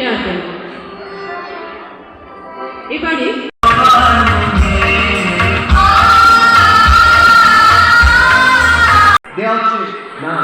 টেয়াতে এবারে না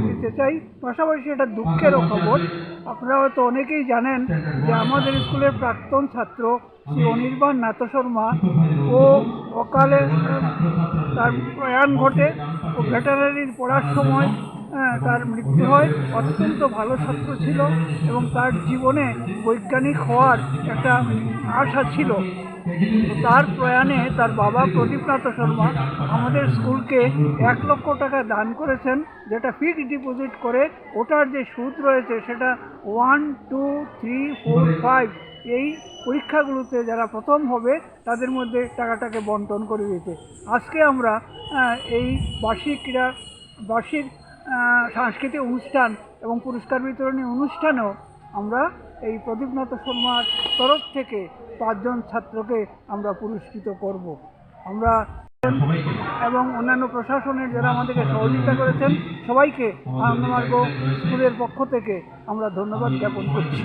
দিতে চাই। পাশাপাশি এটা দুঃখেরও খবর, আপনারা হয়তো অনেকেই জানেন যে আমাদের স্কুলের প্রাক্তন ছাত্র শ্রী অনির্বাণ নাথ শর্মা ও অকালে তার প্রয়াণ ঘটে ও ভেটারিনারির পড়ার সময় তার মৃত্যু হয়। অত্যন্ত ভালো ছাত্র ছিল এবং তার জীবনে বৈজ্ঞানিক হওয়ার একটা আশা ছিল। তার প্রয়াণে তার বাবা প্রদীপনাথ শর্মা আমাদের স্কুলকে 1 লক্ষ টাকা দান করেছেন, যেটা ফিক্সড ডিপোজিট করে ওটার যে সুদ রয়েছে সেটা 1, 2, 3, 4, 5 এই পরীক্ষাগুলোতে যারা প্রথম হবে তাদের মধ্যে টাকাটাকে বন্টন করে দিতে। আজকে আমরা এই বার্ষিক সাংস্কৃতিক অনুষ্ঠান এবং পুরস্কার বিতরণী অনুষ্ঠানেও আমরা এই প্রদীপনাথ শর্মার তরফ থেকে 5 জন ছাত্রকে আমরা পুরস্কৃত করব। আমরা এবং অন্যান্য প্রশাসনের যারা আমাদেরকে সহযোগিতা করেছেন সবাইকে আনন্দমার্গ স্কুলের পক্ষ থেকে আমরা ধন্যবাদ জ্ঞাপন করছি।